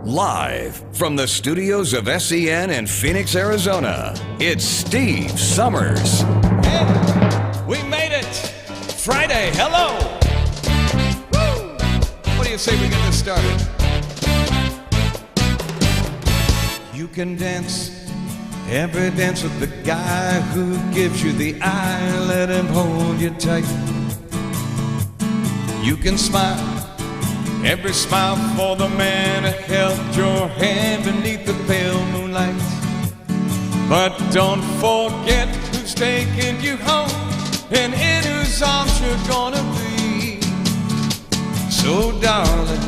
Live from the studios of SEN in Phoenix, Arizona, it's Steve Summers. Hey, we made it! Friday, hello! Woo! What do you say we get this started? You can dance every dance with the guy who gives you the eye. Let him hold you tight. You can smile every smile for the man who held your hand beneath the pale moonlight. But don't forget who's taking you home and in whose arms you're gonna be. So darling,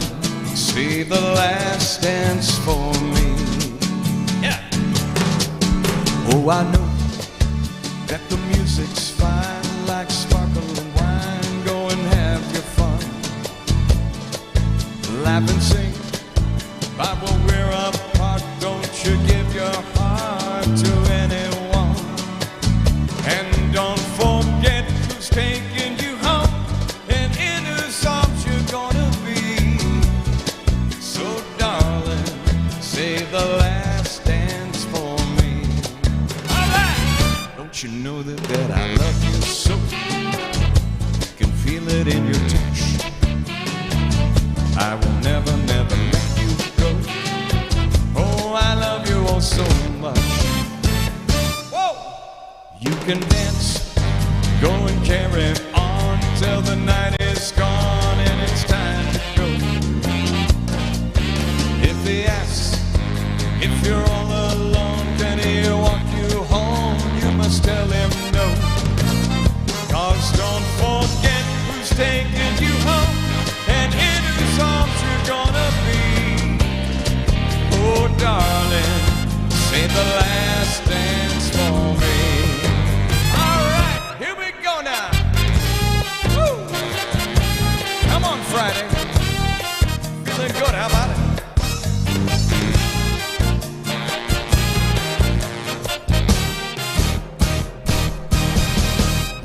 save the last dance for me. Yeah. Oh, I know that the music's fine like sparkling wine. Go and have your fun. Laugh and sing, but when we're apart, don't you give your heart to anyone. And don't forget who's taking you home and in whose arms you're gonna be. So darling, save the last dance for me. Alright! Don't you know that I love you so? You can feel it in your touch. I will never, never let you go. Oh, I love you all so much. Whoa! You can dance, go and carry on till the night is gone and it's time to go. If he asks if you're all alone, can he walk you home? You must tell him no. 'Cause don't forget who's taking you home and in whose arms you're gonna be. Oh, darling, save the last dance for me. All right, here we go now. Woo! Come on, Friday. Feeling good, how about it?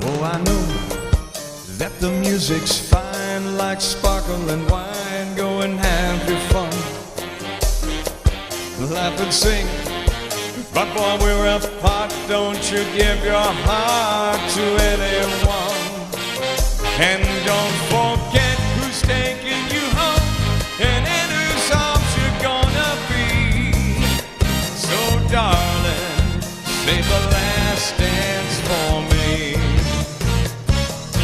Oh, I know that the music's fine like sparkling wine. Go and have your fun. Laugh and sing. But while we're apart, don't you give your heart to anyone. And don't forget who's taking you home and in whose arms you're gonna be. So darling, save the last dance for me.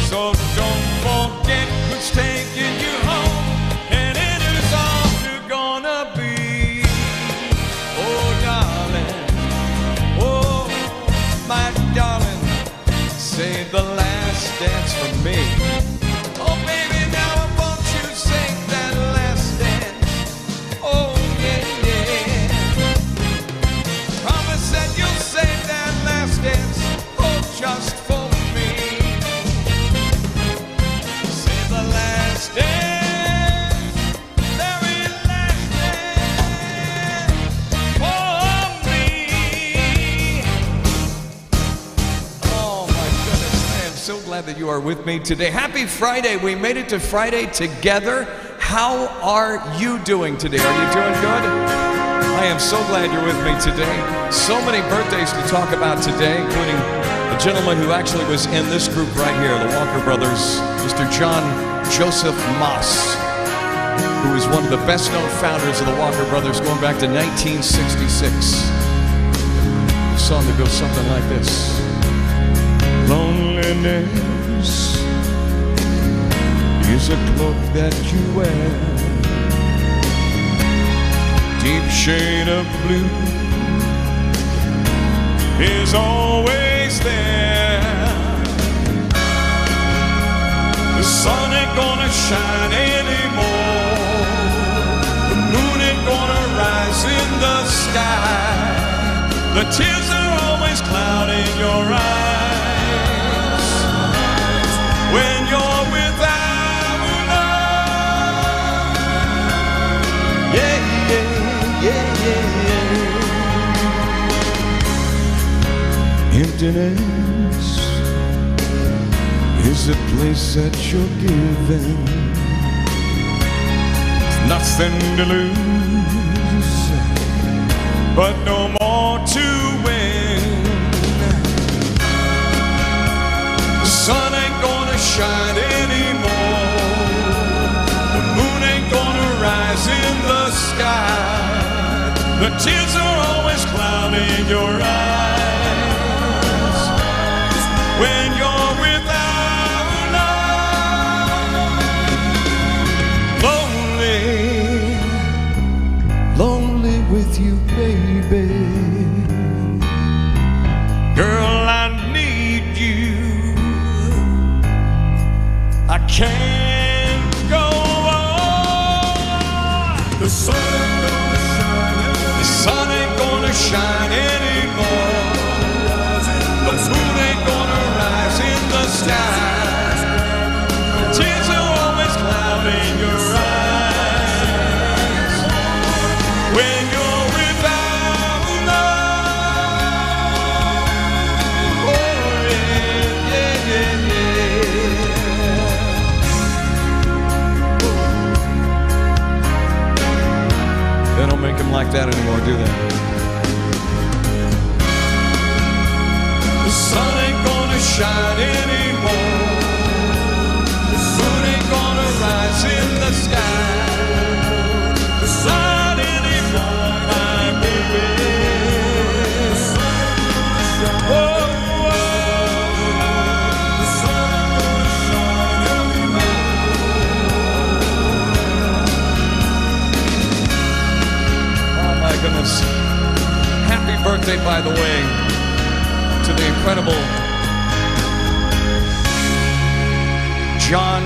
So don't forget who's taking you home and in whose arms you're gonna be. Oh, darling, oh, my darling, save the last dance for me. Oh, baby, now won't you sing that last dance? Oh, yeah, yeah. Promise that you'll save that last dance, oh, just for me. Save the last dance, very last dance for me. Oh my goodness, I am so glad that you are with me today. Happy Friday. We made it to Friday together. How are you doing today? Are you doing good? I am so glad you're with me today. So many birthdays to talk about today, including a gentleman who actually was in this group right here, the Walker Brothers, Mr. John Joseph Moss, who is one of the best-known founders of the Walker Brothers going back to 1966. A song that goes something like this. Loneliness is a cloak that you wear, deep shade of blue is always there. The sun ain't gonna shine anymore, the moon ain't gonna rise in the sky, the tears are always clouding your eyes when you're without love. Yeah, yeah, yeah, yeah. Emptiness is a place that you're given, nothing to lose, but no more to win. The sun ain't gonna shine anymore. The moon ain't gonna rise in the sky. The tears are always clouding your eyes when you're without love. Lonely with you, baby. Girl, I need you. I can't go on. The sun ain't gonna shine anymore. The moon ain't gonna rise in the sky. Tears are always clouding your eyes when you're without love. Oh yeah, yeah, yeah, yeah. They don't make them like that anymore, do they? The sun ain't gonna shine anymore. The moon ain't gonna rise in the sky. The sun anymore, my baby. Oh, oh my goodness. Happy birthday, by the way, to the incredible John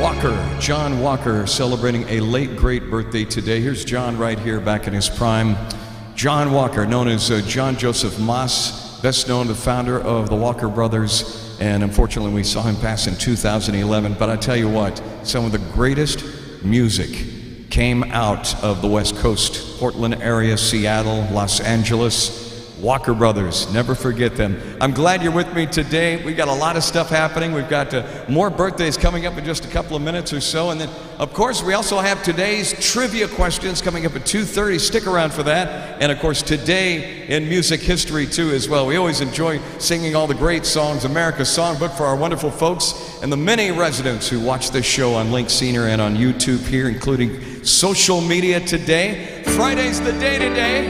Walker. John Walker celebrating a late great birthday today. Here's John right here back in his prime. John Walker, known as John Joseph Moss, best known the founder of the Walker Brothers, and unfortunately we saw him pass in 2011. But I tell you what, some of the greatest music came out of the West Coast, Portland area, Seattle, Los Angeles. Walker Brothers, never forget them. I'm glad you're with me today. We got a lot of stuff happening. We've got more birthdays coming up in just a couple of minutes or so. And then, of course, we also have today's trivia questions coming up at 2:30. Stick around for that. And, of course, today in music history, too, as well. We always enjoy singing all the great songs, America's Songbook, for our wonderful folks and the many residents who watch this show on Link Senior and on YouTube here, including social media today. Friday's the day today.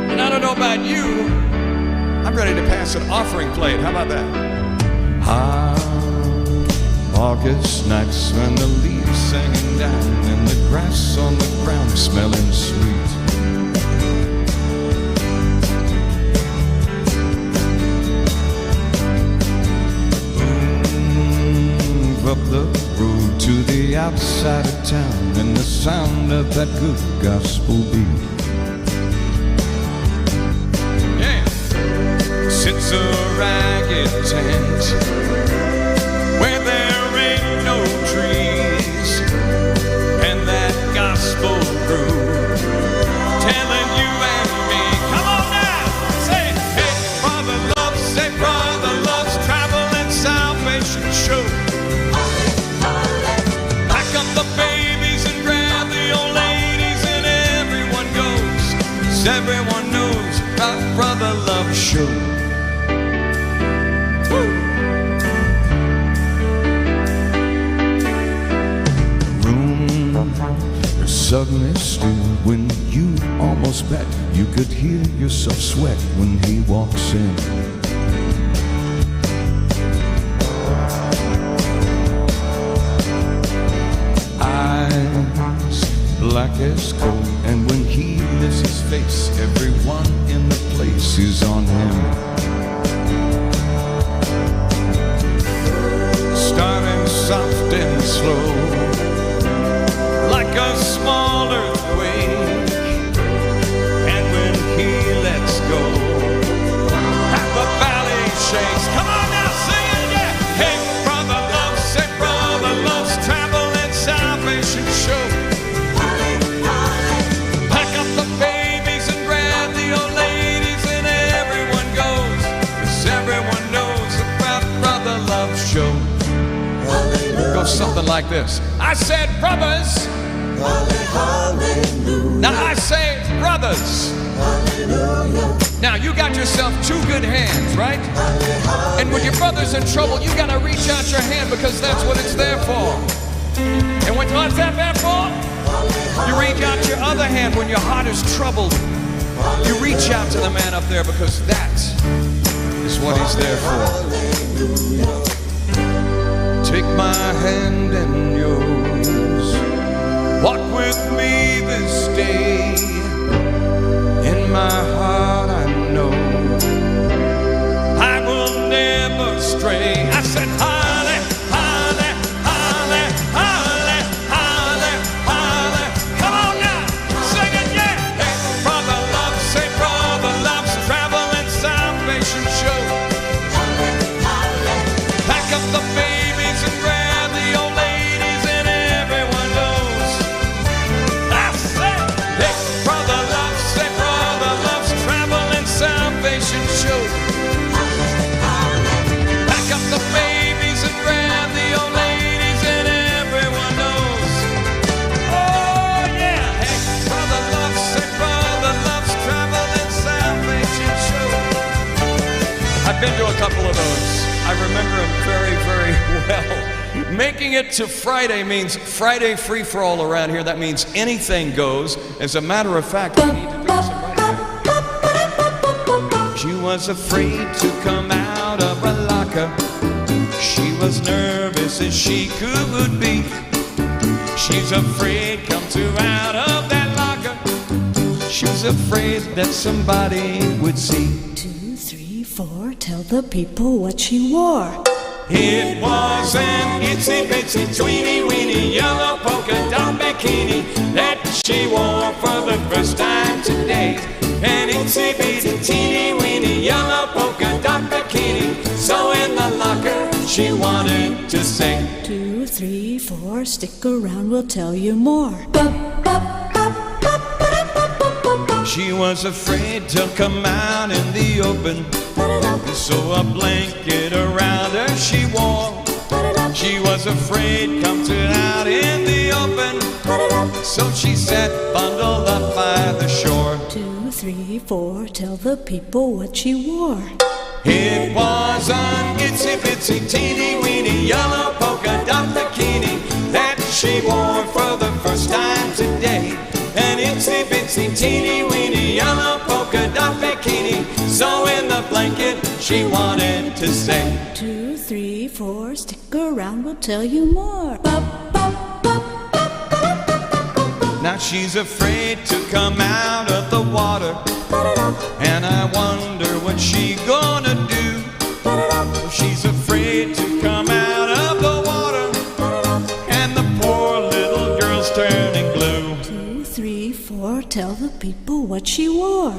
And I don't know about you, I'm ready to pass an offering plate. How about that? August nights when the leaves hanging down and the grass on the ground smelling sweet. Move up the road to the outside of town and the sound of that good gospel beat. Sits a ragged tent where there ain't no trees, and that gospel crew telling you and me, come on now, say, hey, brother loves travel and salvation show. Pack up the babies and grab the old ladies, and everyone goes, 'cause everyone knows about Brother Love Show. Suddenly still when you almost bet you could hear yourself sweat when he walks in. Eyes black as coal, and when he lifts his face, everyone in the place is on him. Starting soft and slow, like a small earthquake, and when he lets go, half the valley shakes. Come on now, sing it again. Hey, brother loves, say brother loves travel and salvation show. Pack up the babies and grab the old ladies, and everyone goes, 'cause everyone knows about Brother Love Show. It goes something like this. I said brothers. Now I say brothers. Now you got yourself two good hands, right? And when your brother's in trouble, you gotta reach out your hand because that's what it's there for. And what's that there for? You reach out your other hand when your heart is troubled. You reach out to the man up there because that is what he's there for. Take my hand and yours. Walk with me this day. In my heart I know I will never stray. I said, holly, holly, holly, holly, holly, holly. Come on now, sing it, yeah. Hey, brother loves, say brother loves travel and salvation show. Pack up the babies and grab the old ladies and everyone knows. I said, hey, brother loves, say brother loves travel and salvation show. Pack up the babies and grab the old ladies and everyone knows. Oh yeah, hey, brother loves, say brother loves travel and salvation show. I've been to a couple of those. I remember them very, very well. Making it to Friday means Friday free for all around here. That means anything goes. As a matter of fact, we need to do this right here. She was afraid to come out of a locker. She was nervous as she could be. She's afraid come to out of that locker. She was afraid that somebody would see. 2, 3, 4, tell the people what she wore. It was an itsy bitsy tweeny weeny yellow polka dot bikini that she wore for the first time today. An itsy bitsy teeny weeny yellow polka dot bikini. So in the locker she wanted to sing. 2, 3, 4, stick around, we'll tell you more. She was afraid to come out in the open, so a blanket around her she wore. She was afraid come to out in the open, so she sat bundled up by the shore. 2, 3, 4, tell the people what she wore. It was an itsy bitsy teeny weeny yellow polka dot bikini that she wore for the first time today. An itsy bitsy teeny weeny yellow polka dot bikini. So in the blanket she wanted to say. 2, 3, 4, stick around, we'll tell you more. Now she's afraid to come out of the water, and I wonder what she gonna do. She's afraid to come out of the water, and the poor little girl's turning blue. 2, 3, 4, tell the people what she wore.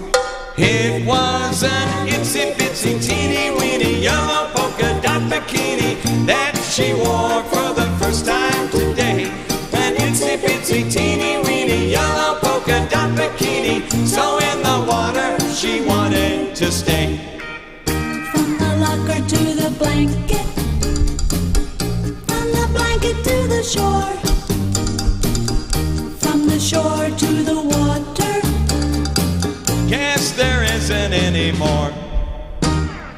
It was an itsy bitsy teeny weeny yellow polka dot bikini that she wore for the first time today. An itsy bitsy teeny weeny yellow polka dot bikini. So in the water she wanted to stay. From the locker to the blanket, from the blanket to the shore, from the shore to the water. Guess there isn't any more.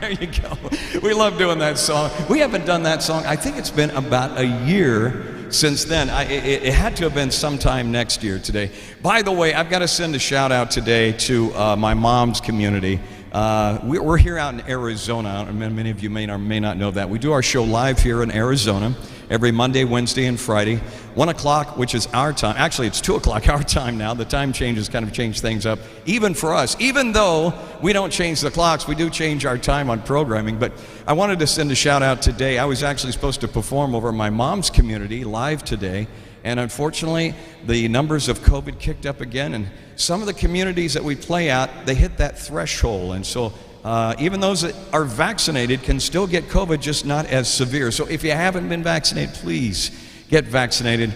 There you go. We love doing that song. We haven't done that song. I think it's been about a year since then. It had to have been sometime next year today. By the way, I've got to send a shout out today to my mom's community. We're here out in Arizona. Many of you may or may not know that. We do our show live here in Arizona every Monday, Wednesday, and Friday. 1 o'clock, which is our time. Actually, it's 2 o'clock our time now. The time changes kind of changed things up, even for us. Even though we don't change the clocks, we do change our time on programming. But I wanted to send a shout out today. I was actually supposed to perform over my mom's community live today. And unfortunately, the numbers of COVID kicked up again. And some of the communities that we play at, they hit that threshold. And so even those that are vaccinated can still get COVID, just not as severe. So if you haven't been vaccinated, please get vaccinated.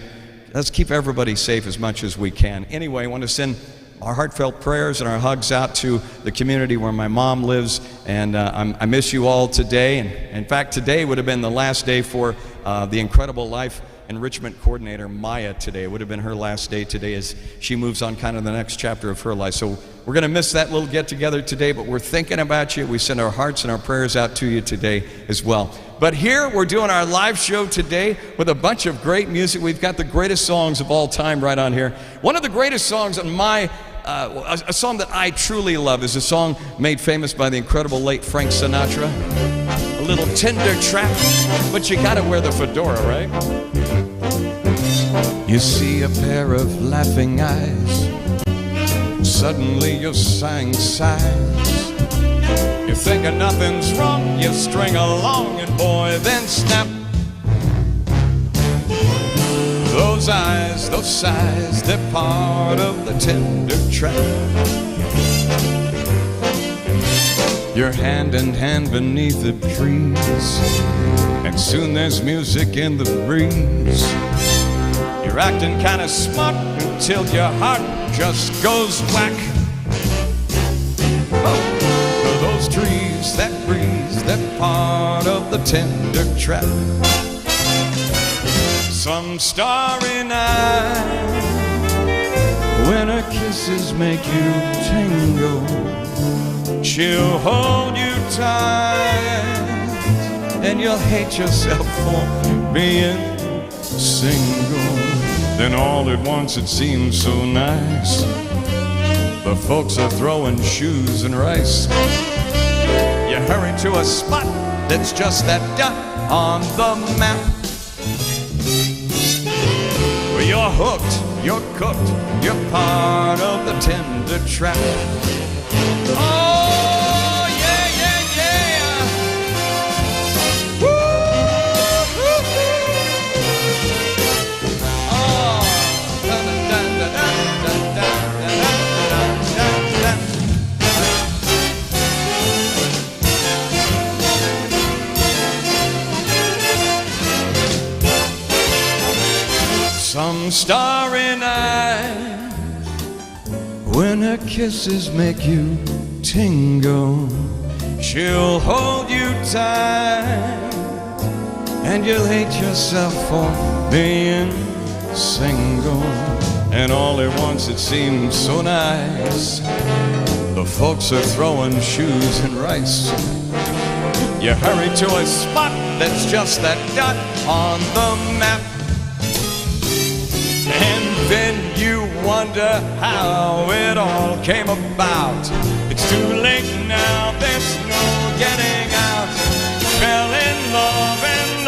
Let's keep everybody safe as much as we can. Anyway, I want to send our heartfelt prayers and our hugs out to the community where my mom lives. And I miss you all today. And in fact, today would have been the last day for the incredible life enrichment coordinator, Maya, today. It would have been her last day today as she moves on kind of the next chapter of her life. So we're going to miss that little get-together today, but we're thinking about you. We send our hearts and our prayers out to you today as well. But here we're doing our live show today with a bunch of great music. We've got the greatest songs of all time right on here. One of the greatest songs on a song that I truly love is a song made famous by the incredible late Frank Sinatra. A little tender trap, but you gotta wear the fedora, right? You see a pair of laughing eyes, suddenly you're sighing sighs. You're thinking nothing's wrong, you string along and boy, then snap. Those eyes, those sighs, they're part of the tender trap. You're hand in hand beneath the trees, and soon there's music in the breeze. You're acting kinda smart until your heart just goes whack. Oh, those trees, that breeze, they're part of the tender trap. Some starry night, when her kisses make you tingle, she'll hold you tight, and you'll hate yourself for being single. Then all at once it seems so nice, the folks are throwing shoes and rice. You hurry to a spot that's just that dot on the map. Well, you're hooked, you're cooked, you're part of the tender trap. Oh, yeah, yeah, yeah. Woo, woo, woo. Oh, da, da, da, da, da, da, da, da, da. Some starry night, when her kisses make you tingle, she'll hold you tight, and you'll hate yourself for being single. And all at once it seems so nice, the folks are throwing shoes and rice. You hurry to a spot that's just that dot on the map, and then you wonder how it all came about. It's too late now, there's no getting out. Fell in love, and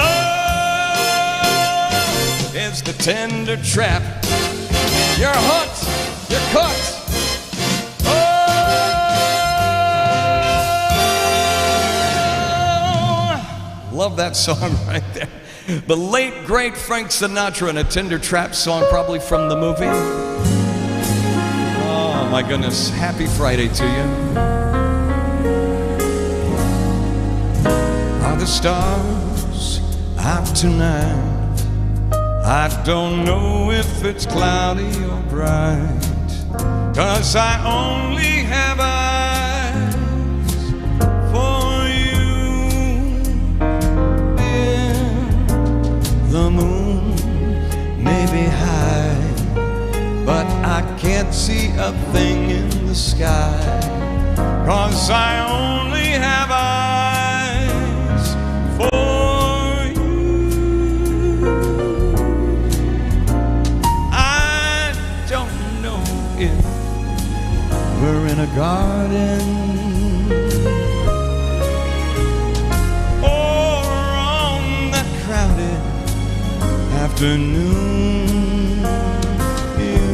love is the tender trap. You're hooked, you're cooked. Oh, love that song right there. The late, great Frank Sinatra and a tender trap song, probably from the movie. Oh my goodness, happy Friday to you. Are the stars out tonight? I don't know if it's cloudy or bright, 'cause I only have eyes for you. The moon may be high, but I can't see a thing in the sky, 'cause I only have eyes for you. I don't know if we're in a garden or on that crowded afternoon. You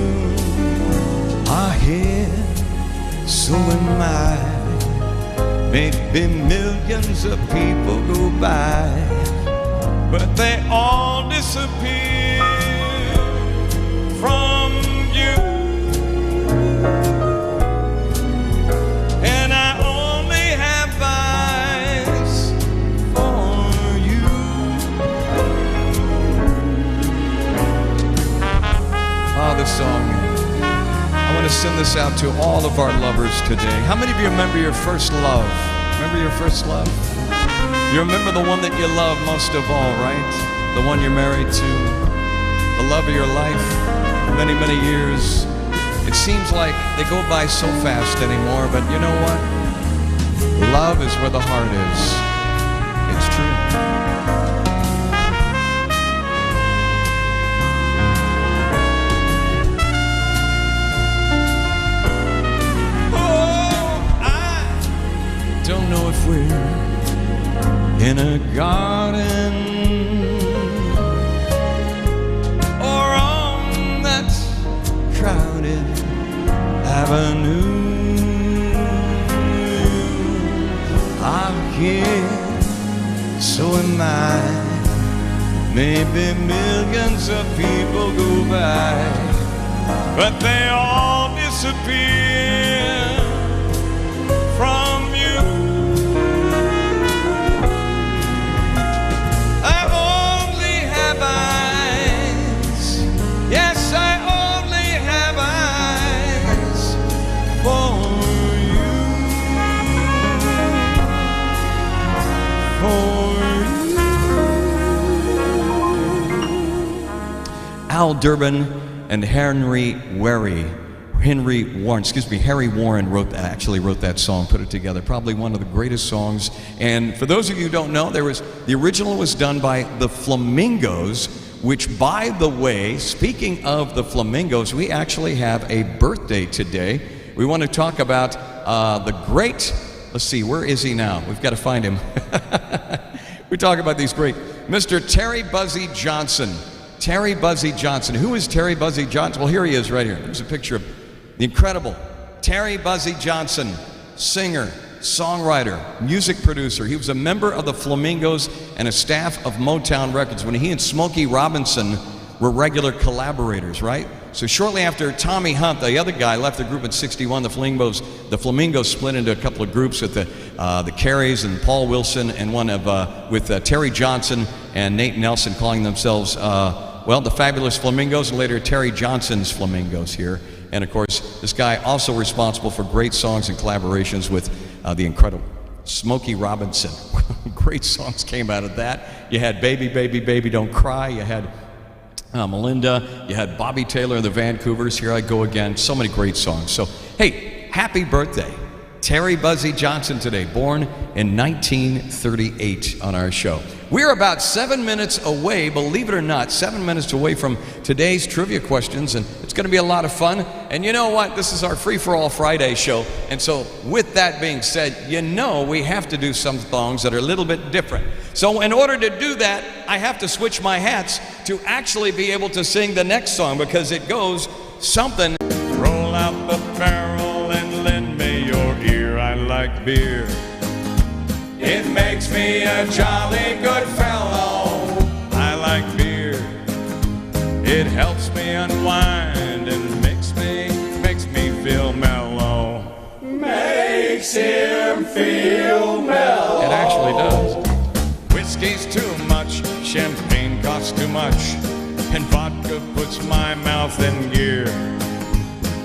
are here, so am I. Maybe millions of people go by, but they all disappear from you. And I only have eyes for you. Oh, this song. I want to send this out to all of our lovers today. How many of you remember your first love? Remember your first love? You remember the one that you love most of all, right? The one you're married to? the love of your life, many, many years. It seems like they go by so fast anymore, but you know what? Love is where the heart is. It's true. Don't know if we're in a garden or on that crowded avenue. I'm here, so am I. Maybe millions of people go by, but they all disappear from you. I only have eyes. Yes, I only have eyes for you. Al Durbin and Harry Warren actually wrote that song, put it together. Probably one of the greatest songs. And for those of you who don't know, the original was done by the Flamingos, which, by the way, speaking of the Flamingos, we actually have a birthday today. We want to talk about the great, let's see, where is he now? We've got to find him. We talk about these great, Mr. Terry Buzzy Johnson. Terry Buzzy Johnson. Who is Terry Buzzy Johnson? Well, here he is right here. There's a picture of the incredible Terry Buzzy Johnson, singer, songwriter, music producer. He was a member of the Flamingos and a staff of Motown Records when he and Smokey Robinson were regular collaborators, right? So shortly after Tommy Hunt, the other guy, left the group in '61, the Flamingos split into a couple of groups with the Carries and Paul Wilson, and one of with Terry Johnson and Nate Nelson, calling themselves the Fabulous Flamingos, and later Terry Johnson's Flamingos here. And of course, this guy also responsible for great songs and collaborations with the incredible Smokey Robinson. Great songs came out of that. You had Baby, Baby, Baby, Don't Cry. You had Melinda. You had Bobby Taylor and the Vancouvers, Here I Go Again. So many great songs. So, hey, happy birthday. Terry Buzzy Johnson today, born in 1938 on our show. We're about 7 minutes away, believe it or not, 7 minutes away from today's trivia questions, and it's going to be a lot of fun. And you know what? This is our Free for All Friday show, and so with that being said, you know we have to do some songs that are a little bit different. So in order to do that, I have to switch my hats to actually be able to sing the next song, because it goes something. Roll out the barrel and lend me your ear. I like beer. It makes me a jolly good fellow. I like beer. It helps me unwind and makes me feel mellow. Makes him feel mellow. It actually does. Whiskey's too much, champagne costs too much, and vodka puts my mouth in gear.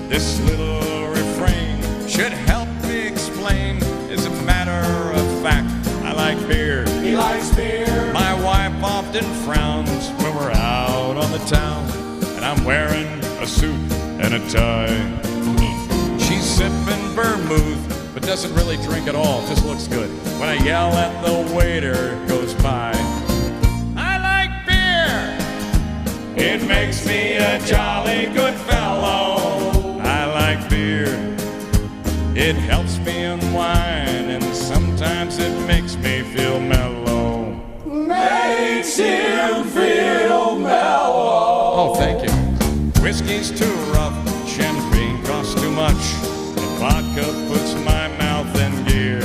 This little refrain should help me explain. As a matter of fact, I like beer. He likes beer. My wife often frowns when we're out on the town, and I'm wearing a suit and a tie. She's sipping vermouth, but doesn't really drink at all, just looks good. When I yell at the waiter goes by, I like beer. It makes me a jolly good fellow. I like beer. It helps me unwind, and sometimes it makes me feel mellow. Makes him feel mellow. Oh, thank you. Whiskey's too rough, champagne costs too much, and vodka puts my mouth in gear.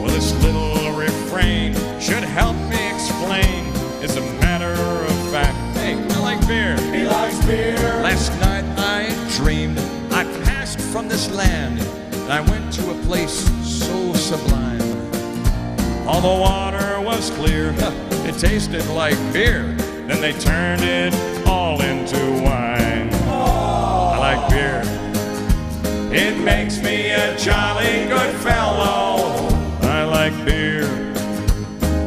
Well, this little refrain should help me explain. As a matter of fact, hey, I like beer. He likes beer. Last night I dreamed I passed from this land, and I went to a place so sublime. All the water was clear, it tasted like beer. Then they turned it all into wine. I like beer. It makes me a jolly good fellow. I like beer.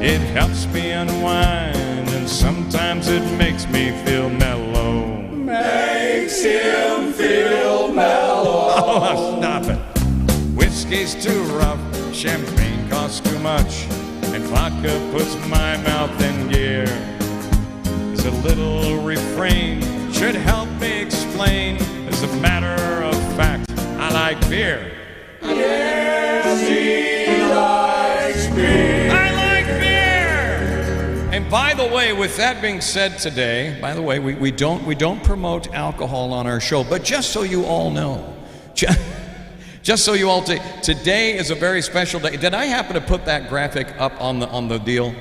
It helps me unwind, and and sometimes it makes me feel mellow. Makes him feel mellow. Oh, stop it. Whiskey's too rough, champagne costs too much, and vodka puts my mouth in gear. There's a little refrain should help me explain. As a matter of fact, I like beer. Yes, he likes beer. I like beer. And by the way, with that being said today, by the way, we don't promote alcohol on our show, but just so you all know, just so you all today is a very special day. Did I happen to put that graphic up on the deal?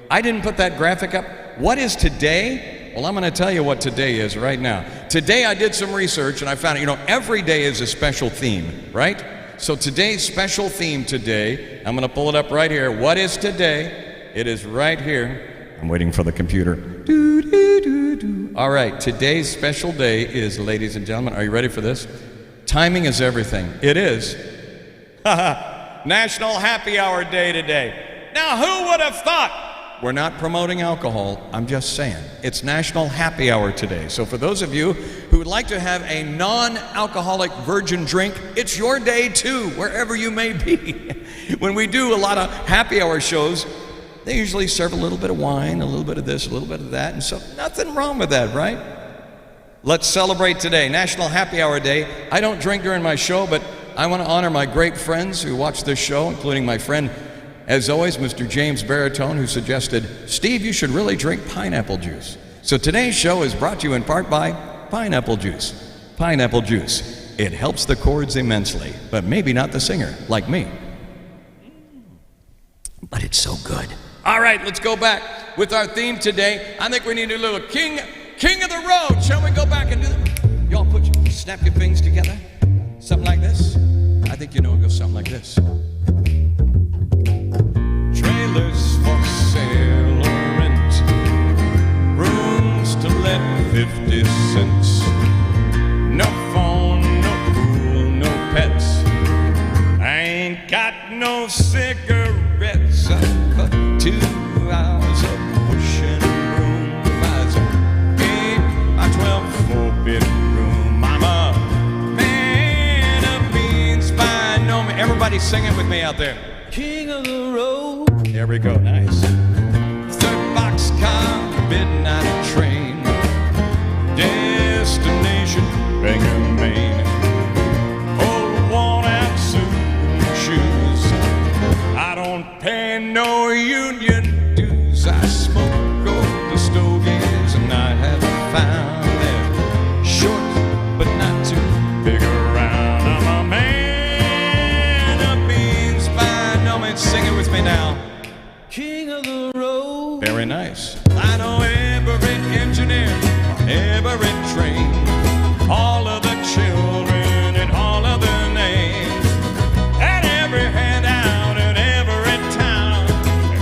I didn't put that graphic up. What is today? Well, I'm going to tell you what today is right now. Today I did some research and I found, every day is a special theme, right? So today's special theme today, I'm going to pull it up right here. What is today? It is right here. I'm waiting for the computer. All right, today's special day is, ladies and gentlemen, are you ready for this? Timing is everything. It is National Happy Hour Day today. Now, who would have thought? We're not promoting alcohol, I'm just saying. It's National Happy Hour today. So for those of you who would like to have a non-alcoholic virgin drink, it's your day too, wherever you may be. When we do a lot of happy hour shows, they usually serve a little bit of wine, a little bit of this, a little bit of that, and so nothing wrong with that, right? Let's celebrate today, National Happy Hour Day. I don't drink during my show, but I want to honor my great friends who watch this show, including my friend, as always, Mr. James Baritone, who suggested, Steve, you should really drink pineapple juice. So today's show is brought to you in part by pineapple juice. Pineapple juice. It helps the chords immensely, but maybe not the singer, like me. But it's so good. All right, let's go back with our theme today. I think we need a little King of the Road. Shall we go back and do that? Y'all snap your fingers together. Something like this. I think it goes something like this. Trailers for sale or rent, rooms to let 50 cents. No phone, no pool, no pets. I ain't got no cigarettes. I've got 2 hours of pushing broom. Buys a 8 by 12 4-bedroom. I'm a man of means by no means. Everybody sing it with me out there. King of the road. There we go, nice. 3rd boxcar, midnight train. Destination, Bangor, Maine. Old worn-out suit and shoes. I don't pay no union dues. I smoke gold stogies and I have found them short but not too big around. I'm a man of means by no means. Sing it with me now. King of the road. Very nice. I know every engineer, every train, all of the children and all of their names, and every handout in every town,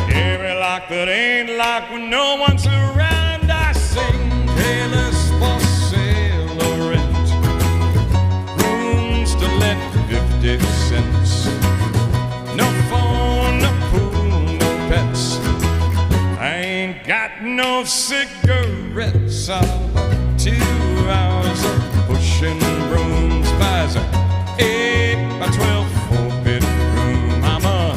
and every lock that ain't locked when no one's around. I sing trailers for sale or rent, rooms to let 50 cents. No phone, no pool, no pets. I ain't got no cigarettes. I've 2 hours of pushing brooms. Buys a 8 by 12 4-bedroom. I'm a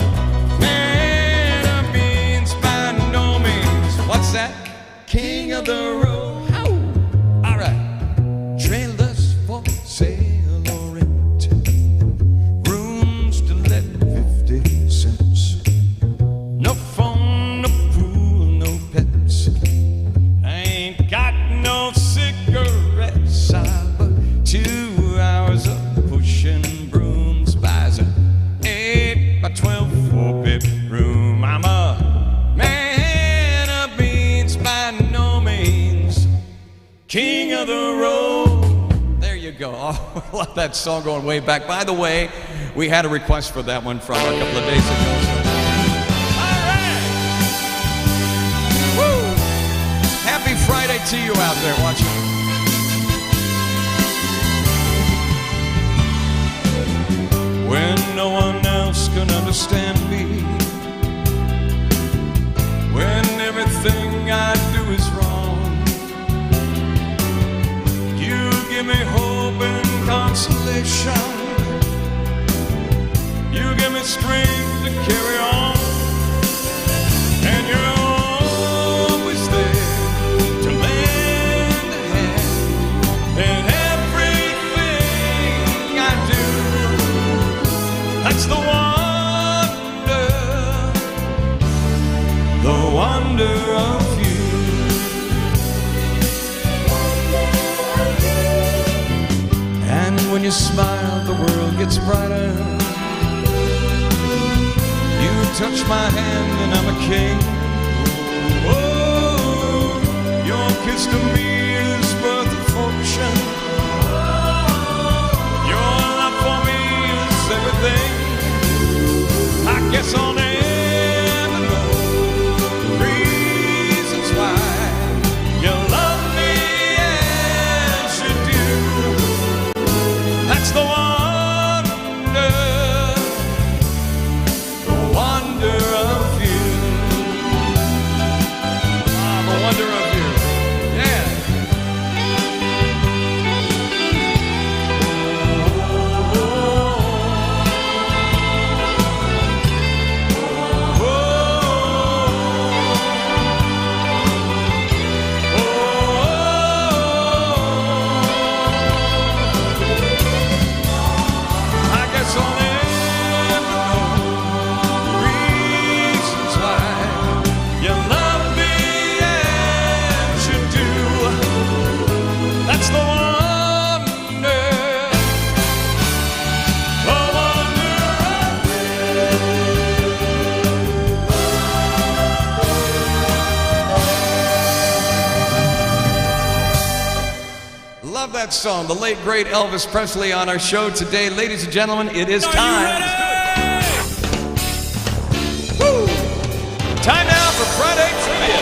man of means by no means. What's that? King of the road. Ow. All right. Trailers for sale or rent, rooms to let 50 cents. No phone, no pool, no pets. I ain't got no cigarettes. I've 2 hours of pushing brooms. Buys a 8 by 12 4-bedroom. I'm a man of means by no means. King of the road. There you go. Oh, I love that song going way back. By the way, we had a request for that one from a couple of days ago. So. All right. Woo. Happy Friday to you out there watching. When no one else can understand me, when everything I do is consolation. You give me strength to carry on, and you're always there to lend a hand in everything I do. That's the wonder of you. And when you smile, the world gets brighter. You touch my hand and I'm a king. Oh, your kiss to me is worth a fortune. Your love for me is everything. I guess I'll never know the reasons why you love me as you do. That's the wonder of you. Ah, the wonder of you. Yeah. Love that song, the late great Elvis Presley on our show today. Ladies and gentlemen, it is time. Woo! Time now for Friday Trivia.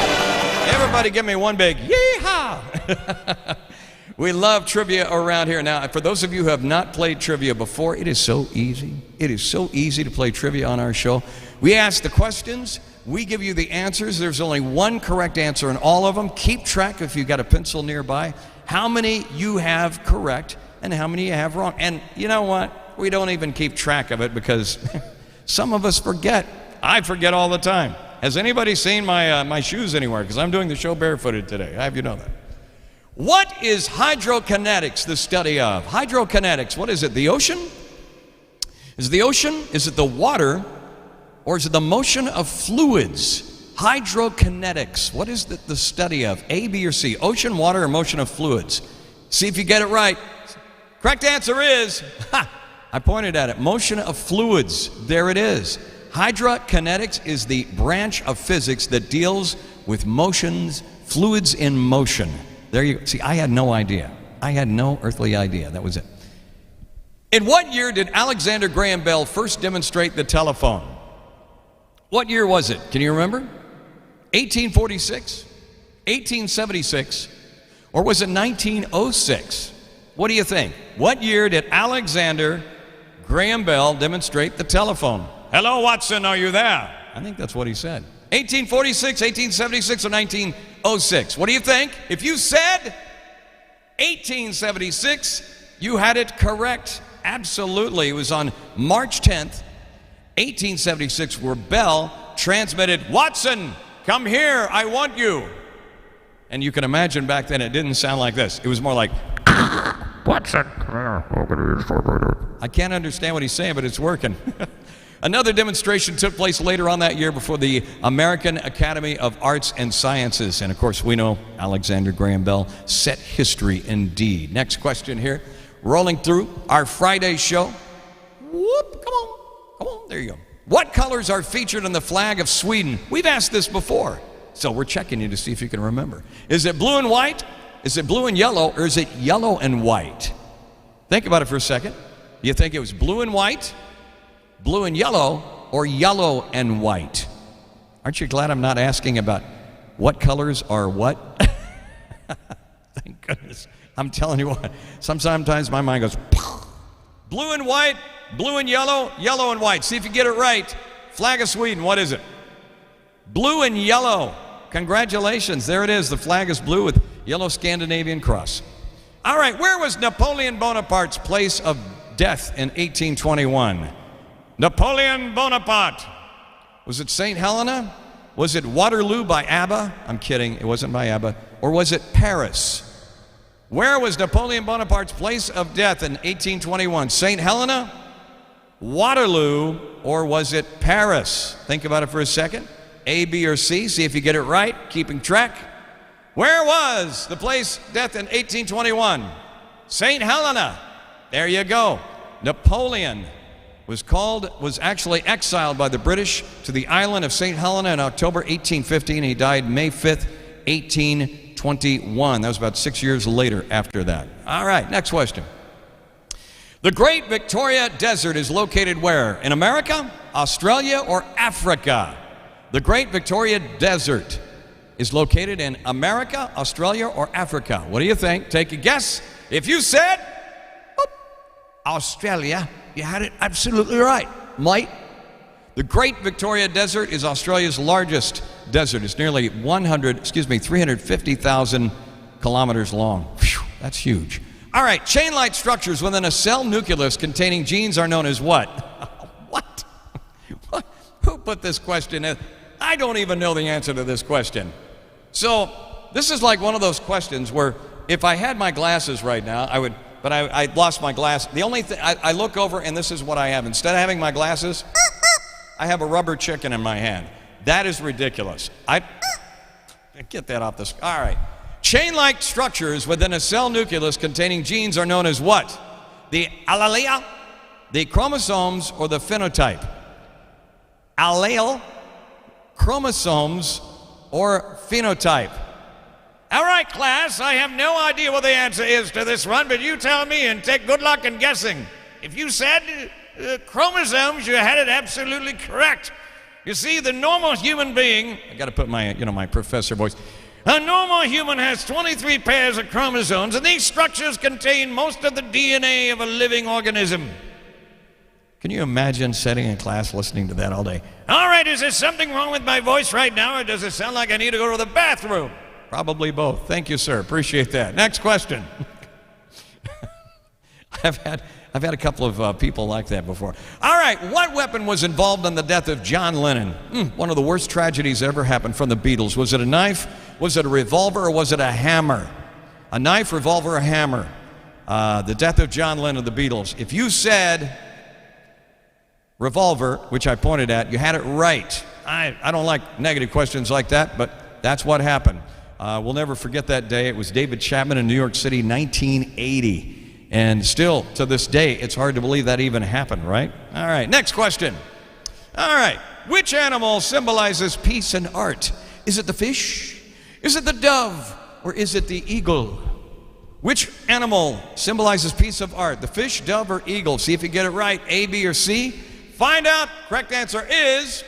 Everybody give me one big yee-haw. We love trivia around here. Now, for those of you who have not played trivia before, it is so easy. It is so easy to play trivia on our show. We ask the questions. We give you the answers. There's only one correct answer in all of them. Keep track, if you've got a pencil nearby, how many you have correct and how many you have wrong. And you know what? We don't even keep track of it because some of us forget. I forget all the time. Has anybody seen my shoes anywhere? Because I'm doing the show barefooted today. I have you know that. What is hydrokinetics the study of? Hydrokinetics, what is it? The ocean? Is it the ocean? Is it the water? Or is it the motion of fluids? Hydrokinetics, what is the study of? A, B, or C? Ocean, water, or motion of fluids? See if you get it right. Correct answer is, I pointed at it, motion of fluids. There it is. Hydrokinetics is the branch of physics that deals with motions, fluids in motion. There you go. See, I had no idea. I had no earthly idea. That was it. In what year did Alexander Graham Bell first demonstrate the telephone? What year was it? Can you remember? 1846, 1876, or was it 1906? What do you think? What year did Alexander Graham Bell demonstrate the telephone? Hello, Watson, are you there? I think that's what he said. 1846, 1876, or 1906? What do you think? If you said 1876, you had it correct. Absolutely. It was on March 10th, 1876, where Bell transmitted, "Watson, come here, I want you." And you can imagine back then it didn't sound like this. It was more like, "Watson, come here." I can't understand what he's saying, but it's working. Another demonstration took place later on that year before the American Academy of Arts and Sciences. And of course, we know Alexander Graham Bell set history indeed. Next question here. Rolling through our Friday show. Whoop, come on, come on, there you go. What colors are featured on the flag of Sweden? We've asked this before, so we're checking you to see if you can remember. Is it blue and white? Is it blue and yellow? Or is it yellow and white? Think about it for a second. You think it was blue and white, blue and yellow, or yellow and white? Aren't you glad I'm not asking about what colors are what? Thank goodness. I'm telling you what, sometimes my mind goes, blue and white, blue and yellow, yellow and white. See if you get it right. Flag of Sweden, what is it? Blue and yellow. Congratulations, there it is. The flag is blue with yellow Scandinavian cross. All right, where was Napoleon Bonaparte's place of death in 1821? Napoleon Bonaparte. Was it St. Helena? Was it Waterloo by ABBA? I'm kidding, it wasn't by ABBA. Or was it Paris? Where was Napoleon Bonaparte's place of death in 1821? St. Helena, Waterloo, or was it Paris? Think about it for a second. A, B, or C. See if you get it right, keeping track. Where was the place of death in 1821? St. Helena. There you go. Napoleon was actually exiled by the British to the island of St. Helena in October 1850, and he died May 5th, 1821. That was about 6 years later after that. All right, next question. The Great Victoria Desert is located where? In America, Australia, or Africa? The Great Victoria Desert is located in America, Australia, or Africa. What do you think? Take a guess. If you said Australia, you had it absolutely right. Mike, the Great Victoria Desert is Australia's largest desert. It's nearly 350,000 kilometers long. Whew, that's huge. All right, chain-like structures within a cell nucleus containing genes are known as what? What? Who put this question in? I don't even know the answer to this question. So this is like one of those questions where if I had my glasses right now, I would, but I lost my glass. The only thing, I look over and this is what I have. Instead of having my glasses, I have a rubber chicken in my hand. That is ridiculous. Get that off this. All right. Chain-like structures within a cell nucleus containing genes are known as what? The allele, the chromosomes, or the phenotype? Allele, chromosomes, or phenotype? All right, class, I have no idea what the answer is to this one, but you tell me and take good luck in guessing. If you said chromosomes, you had it absolutely correct. You see, the normal human being, I got to put my, my professor voice. A normal human has 23 pairs of chromosomes, and these structures contain most of the DNA of a living organism. Can you imagine sitting in class listening to that all day? All right, is there something wrong with my voice right now, or does it sound like I need to go to the bathroom? Probably both. Thank you, sir. Appreciate that. Next question. I've had a couple of people like that before. All right, what weapon was involved in the death of John Lennon? One of the worst tragedies ever happened from the Beatles. Was it a knife? Was it a revolver? Or was it a hammer? A knife, revolver, or hammer? The death of John Lennon, the Beatles. If you said revolver, which I pointed at, you had it right. I don't like negative questions like that, but that's what happened. We'll never forget that day. It was David Chapman in New York City, 1980. And still, to this day, it's hard to believe that even happened, right? All right, next question. All right, which animal symbolizes peace and art? Is it the fish? Is it the dove? Or is it the eagle? Which animal symbolizes peace of art? The fish, dove, or eagle? See if you get it right, A, B, or C. Find out. Correct answer is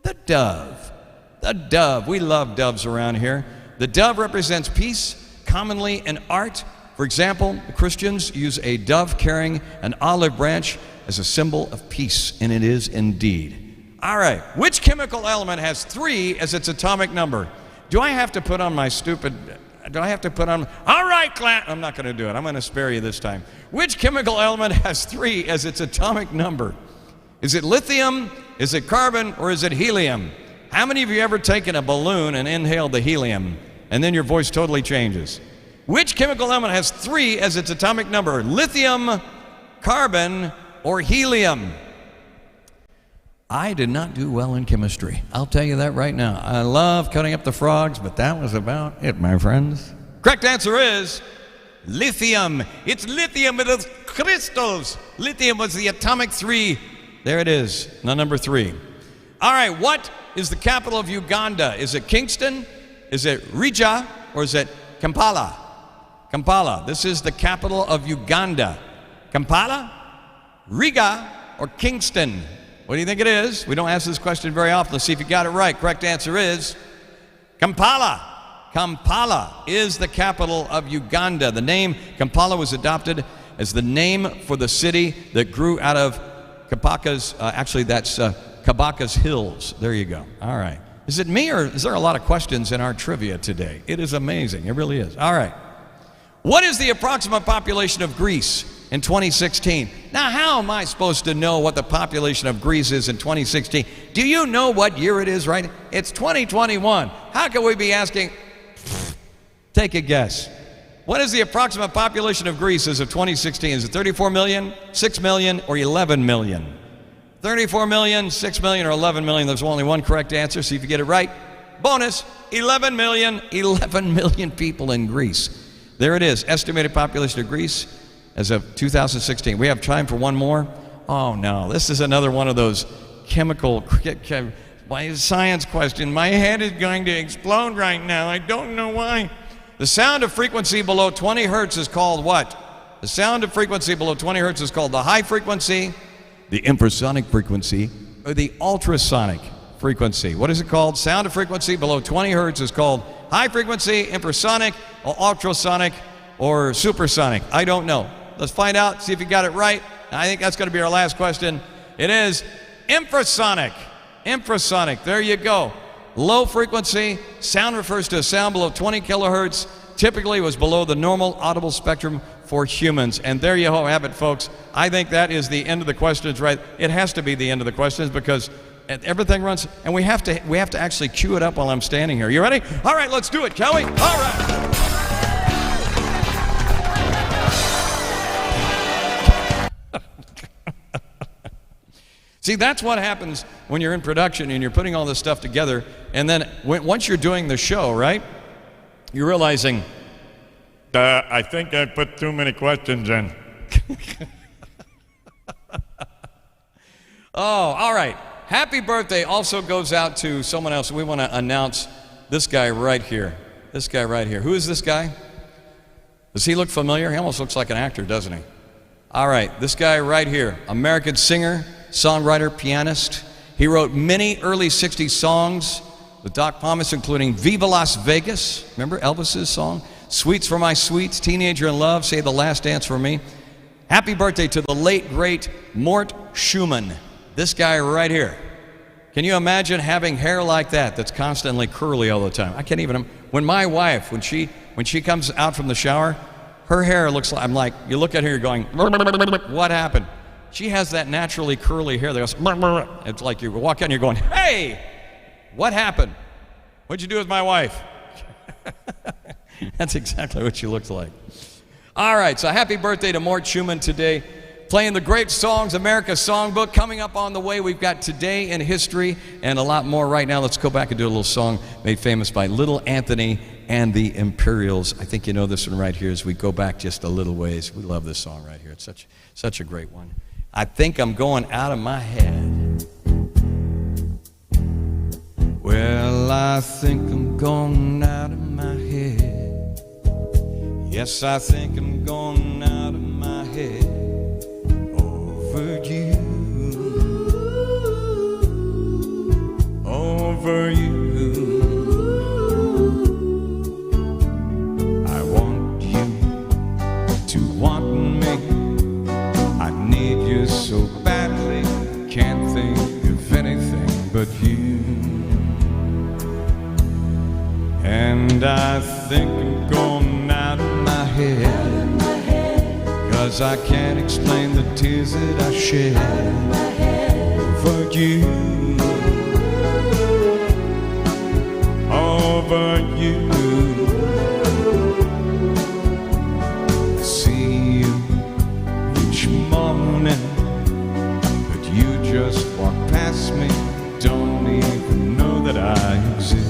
the dove. The dove. We love doves around here. The dove represents peace, commonly in art. For example, Christians use a dove carrying an olive branch as a symbol of peace, and it is indeed. All right, which chemical element has 3 as its atomic number? Do I have to put on my all right, class. I'm not going to do it. I'm going to spare you this time. Which chemical element has 3 as its atomic number? Is it lithium, is it carbon, or is it helium? How many of you ever taken a balloon and inhaled the helium, and then your voice totally changes? Which chemical element has 3 as its atomic number? Lithium, carbon, or helium? I did not do well in chemistry. I'll tell you that right now. I love cutting up the frogs, but that was about it, my friends. Correct answer is lithium. It's lithium with its crystals. Lithium was the atomic 3. There it is, number 3. All right, what is the capital of Uganda? Is it Kingston? Is it Rija? Or is it Kampala? Kampala. This is the capital of Uganda. Kampala, Riga, or Kingston? What do you think it is? We don't ask this question very often. Let's see if you got it right. Correct answer is Kampala. Kampala is the capital of Uganda. The name Kampala was adopted as the name for the city that grew out of Kabaka's, Kabaka's Hills. There you go. All right. Is it me, or is there a lot of questions in our trivia today? It is amazing. It really is. All right. What is the approximate population of Greece in 2016? Now, how am I supposed to know what the population of Greece is in 2016? Do you know what year it is, right? It's 2021. How can we be asking? Take a guess. What is the approximate population of Greece as of 2016? Is it 34 million, 6 million, or 11 million? 34 million, 6 million, or 11 million. There's only one correct answer. See if you get it right. Bonus, 11 million. 11 million people in Greece. There it is, estimated population of Greece as of 2016. We have time for one more. Oh no, this is another one of those chemical science question. My head is going to explode right now. I don't know why. The sound of frequency below 20 hertz is called what? The sound of frequency below 20 hertz is called the high frequency, the infrasonic frequency, or the ultrasonic frequency. What is it called? Sound of frequency below 20 hertz is called high frequency, infrasonic, or ultrasonic, or supersonic. I don't know. Let's find out, see if you got it right. I think that's going to be our last question. It is infrasonic. Infrasonic, there you go. Low frequency, sound refers to a sound below 20 kilohertz. Typically was below the normal audible spectrum for humans. And there you have it, folks. I think that is the end of the questions, right? It has to be the end of the questions because everything runs, and we have to actually cue it up while I'm standing here. You ready? All right, let's do it, shall we? All right. See, that's what happens when you're in production and you're putting all this stuff together, and then once you're doing the show, right, you're realizing, I think I put too many questions in. Oh, all right. Happy birthday also goes out to someone else. We want to announce this guy right here. This guy right here. Who is this guy? Does he look familiar? He almost looks like an actor, doesn't he? All right, this guy right here, American singer, songwriter, pianist. He wrote many early 60s songs with Doc Pomus, including Viva Las Vegas. Remember Elvis's song? Sweets for My Sweets, Teenager in Love, Say the Last Dance for Me. Happy birthday to the late, great Mort Schumann. This guy right here. Can you imagine having hair like that that's constantly curly all the time? I can't even. When my wife, when she comes out from the shower, her hair looks like, I'm like, you look at her, you're going, what happened? She has that naturally curly hair that goes, it's like you walk in and you're going, hey, what happened? What'd you do with my wife? That's exactly what she looks like. All right, so happy birthday to Mort Schumann today. Playing the great songs, America's Songbook. Coming up on the way, we've got Today in History and a lot more. Right now, let's go back and do a little song made famous by Little Anthony and the Imperials. I think you know this one right here as we go back just a little ways. We love this song right here. It's such a great one. I think I'm going out of my head. Well, I think I'm going out of my head. Yes, I think I'm going out of my head. Over you, over you. I want you to want me. I need you so badly. Can't think of anything but you. And I think I'm going out of my head. 'Cause I can't explain the tears that I shed over you, over you. I see you each morning, but you just walk past me, don't even know that I exist.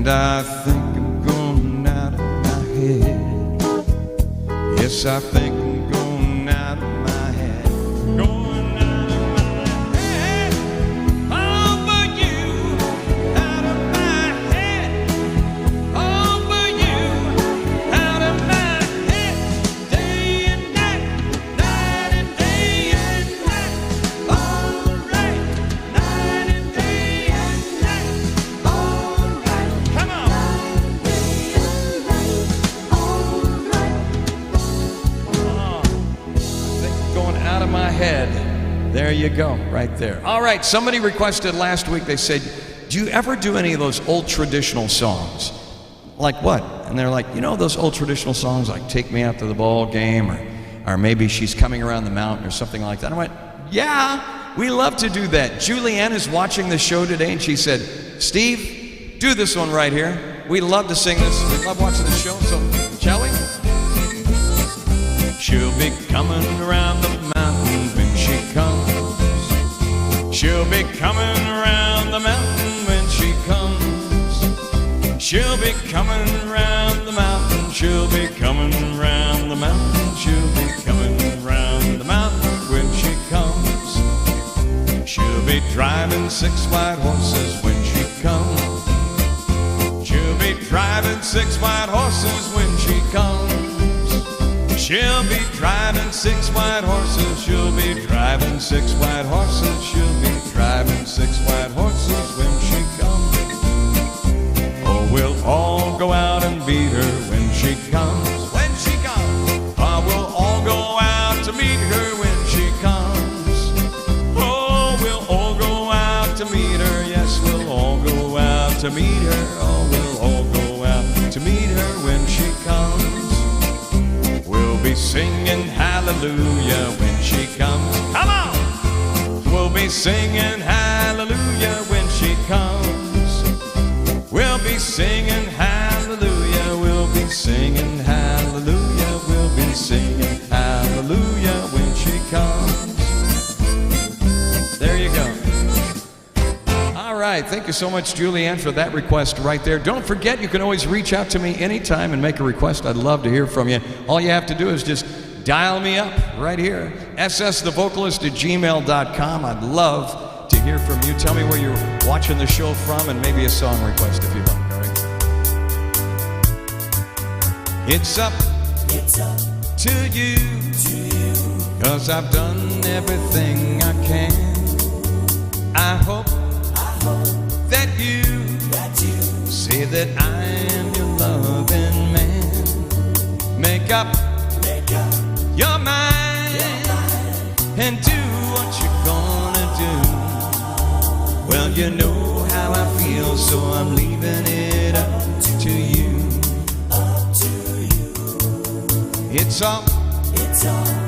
I think I'm going out of my head. Yes, I think I'm going out of my head. Going out of my There you go, right there. All right, somebody requested last week, they said, do you ever do any of those old traditional songs? Like what? And they're like, you know those old traditional songs like Take Me Out to the Ball Game, or maybe She's Coming Around the Mountain or something like that. I went, yeah, we love to do that. Julianne is watching the show today and she said, Steve, do this one right here. We love to sing this. We love watching the show, so shall we? She'll be coming around the mountain when she comes. She'll be coming around the mountain when she comes. She'll be coming around the mountain. She'll be coming around the mountain. She'll be coming around the mountain when she comes. She'll be driving 6 white horses when she comes. She'll be driving 6 white horses when she comes. She'll be driving 6 white horses. She'll be driving 6 white horses. She'll be driving 6 white horses when she comes. Oh, we'll all go out and beat her when she comes. When she comes. Oh, we'll all go out to meet her when she comes. Oh, we'll all go out to meet her. Yes, we'll all go out to meet her. Oh, we'll all go out to meet her when she comes. We'll be singing hallelujah when she comes. Come on! We'll be singing hallelujah when she comes. We'll be singing hallelujah. We'll be singing hallelujah. We'll be singing hallelujah when she comes. There you go. All right, thank you so much, Julianne, for that request right there. Don't forget, you can always reach out to me anytime and make a request. I'd love to hear from you. All you have to do is just dial me up right here, ssthevocalist@gmail.com. I'd love to hear from you. Tell me where you're watching the show from and maybe a song request if you like. All right? It's up to you, 'cause I've done everything I can. I hope that you say that I am your loving man. Make up your mind and do what you're gonna do. Well, you know how I feel, so I'm leaving it up to you. It's all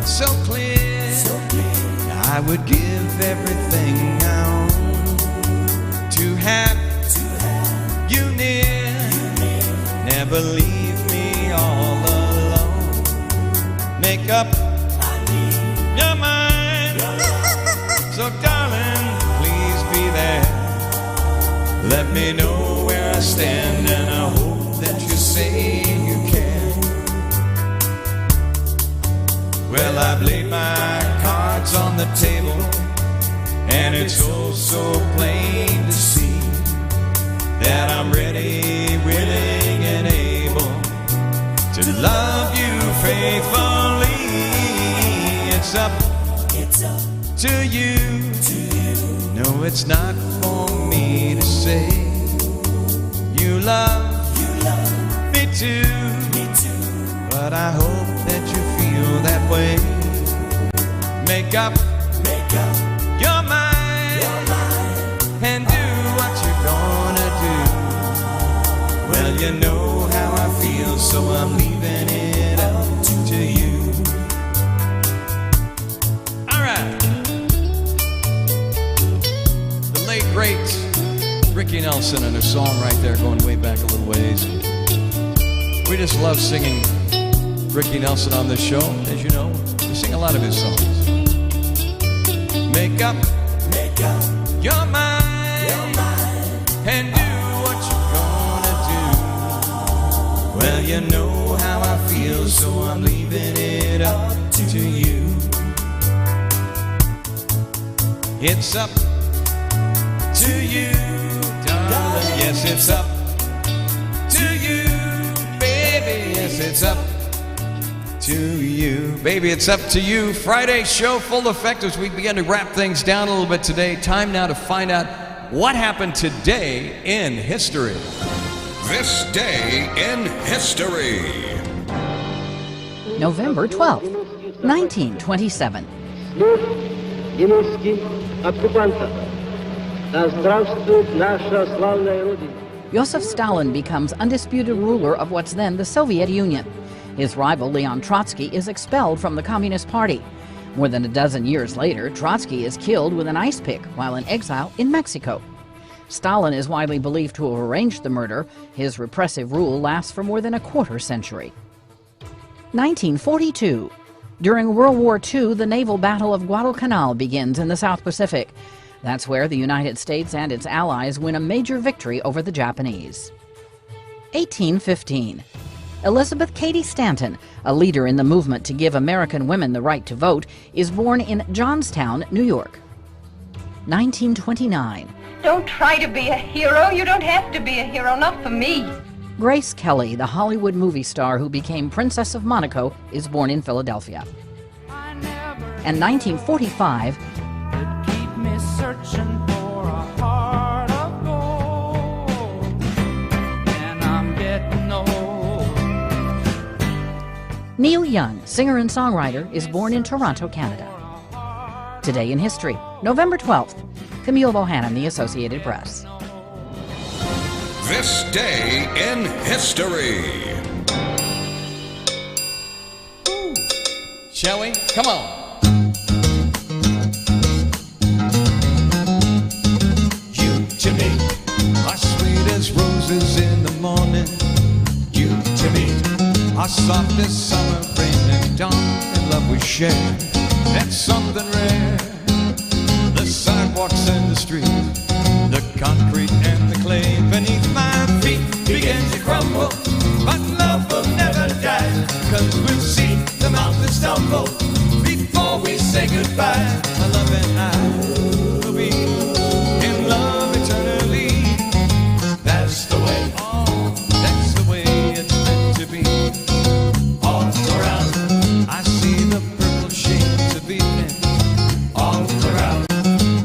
so clear. I would give everything I own to have you near. Never leave me all alone. Make up your mind. So darling, please be there. Let me know where I stand, and I hope that you say you can. Well, I've laid my cards on the table, and it's oh so plain to see that I'm ready, willing, and able to love you faithfully. It's up to you. No, it's not for me to say you love me too. But I hope that you feel that way. Make up your mind and do what you're gonna do. Well, you know how I feel, so I'm leaving it up to you. All right. The late, great Ricky Nelson and a song right there going way back a little ways. We just love singing Ricky Nelson on this show. As you know, we sing a lot of his songs. Make up your mind and do what you're gonna do. Well, you know how I feel, so I'm leaving it up to you. It's up to you, darling. Yes, it's up to you, baby. Yes, it's up to you. Baby, it's up to you. Friday show full effect as we begin to wrap things down a little bit today. Time now to find out what happened today in history. This day in history. November 12th, 1927. немецким оккупантам. Да здравствует наша славная Родина. Joseph Stalin becomes undisputed ruler of what's then the Soviet Union. His rival, Leon Trotsky, is expelled from the Communist Party. More than a dozen years later, Trotsky is killed with an ice pick while in exile in Mexico. Stalin is widely believed to have arranged the murder. His repressive rule lasts for more than a quarter century. 1942. During World War II, the naval battle of Guadalcanal begins in the South Pacific. That's where the United States and its allies win a major victory over the Japanese. 1815. Elizabeth Cady Stanton, a leader in the movement to give American women the right to vote, is born in Johnstown, New York. 1929. Don't try to be a hero. You don't have to be a hero, not for me. Grace Kelly, the Hollywood movie star who became Princess of Monaco, is born in Philadelphia. And 1945, Keep me searching for a heart of gold, and I'm getting old. Neil Young, singer and songwriter, is born in Toronto, Canada. Today in history, November 12th, Camille Bohannon, The Associated Press. This day in history. Shall we? Come on. You to me are sweet as roses in the morning. You to me are soft as summer rain and dawn and love we share. That's something rare. The sidewalks and the street, the concrete and the clay beneath my feet begin to crumble, but love will never die, 'cause we'll see the mountains stumble before we say goodbye. My love and I will be in love eternally. That's the way, oh, that's the way it's meant to be. All around I see the purple shades of evening. All around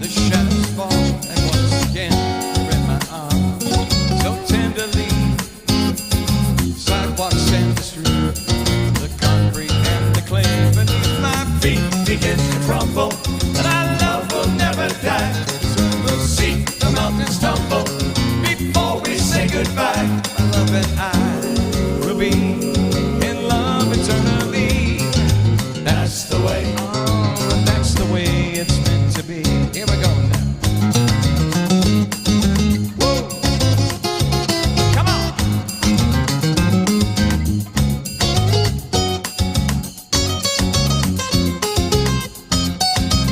the shadows fall, and once again you're in my arms so tenderly. Sidewalks and the street, the concrete and the clay beneath my feet begins to crumble, and our love will never die. Soon we'll see the mountains tumble before we say goodbye. My love and I will be in love eternally. That's the way, oh, that's the way it's meant to be. Here we go now. Whoa. Come on.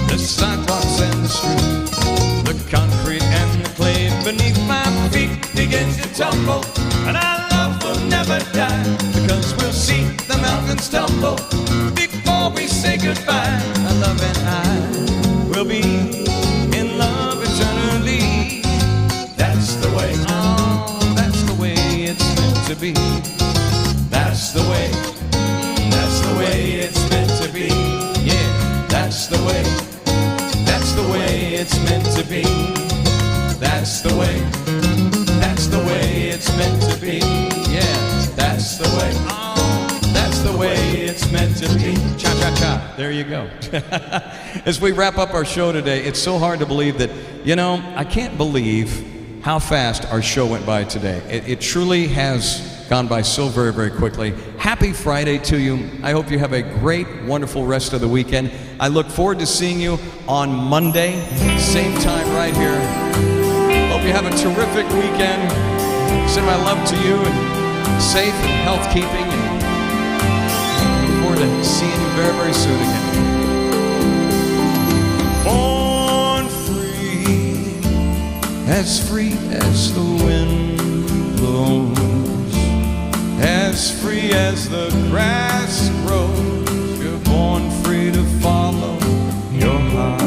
The sidewalks and the street, the concrete and the clay beneath my feet begins to tumble, and our love will never die, because we'll see the mountains tumble before we say goodbye. My love and I will be in love eternally. That's the way, oh, that's the way it's meant to be. That's the way, that's the way it's meant to be. Yeah, that's the way, that's the way it's meant to be. That's the way, that's the way it's meant to be. Yeah, that's the way, oh, that's the way it's meant to be. Cha-cha-cha, there you go. As we wrap up our show today, it's so hard to believe that, you know, I can't believe how fast our show went by today. It truly has gone by so very, very quickly. Happy Friday to you. I hope you have a great, wonderful rest of the weekend. I look forward to seeing you on Monday, same time right here. Hope you have a terrific weekend. Send my love to you, and safe and health keeping, and look forward to seeing you very, very soon again. Born free as the wind blows, as free as the grass grows. You're born free to follow your heart.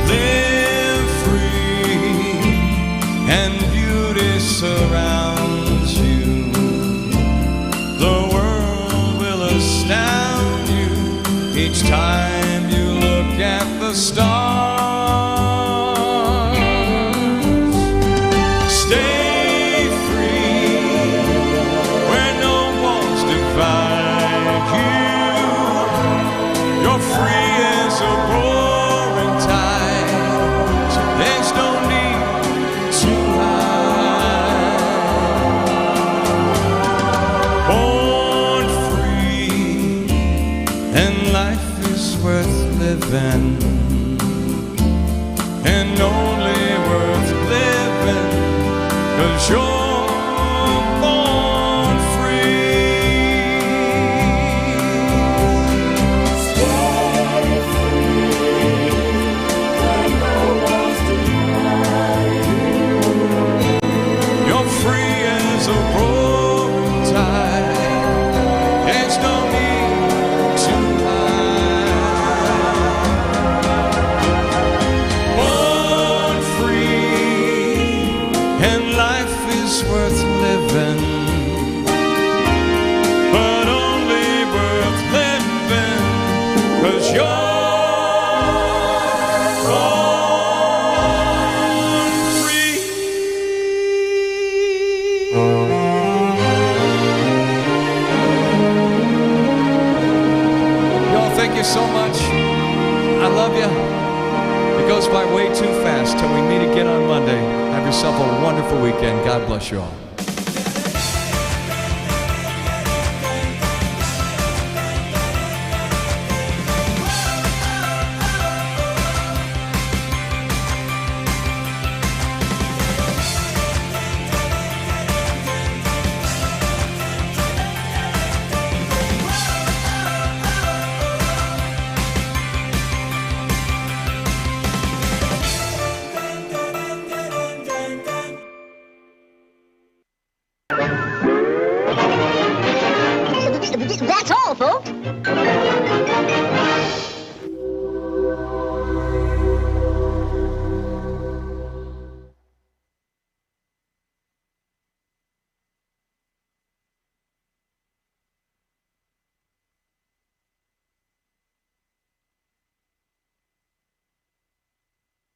Live free, and beauty surrounds you. The world will astound you each time you look at the stars. Stay free, life's worth living, but only worth living 'cause you're thank you so much. I love you. It goes by way too fast till we meet again on Monday. Have yourself a wonderful weekend. God bless you all. That's all, folks.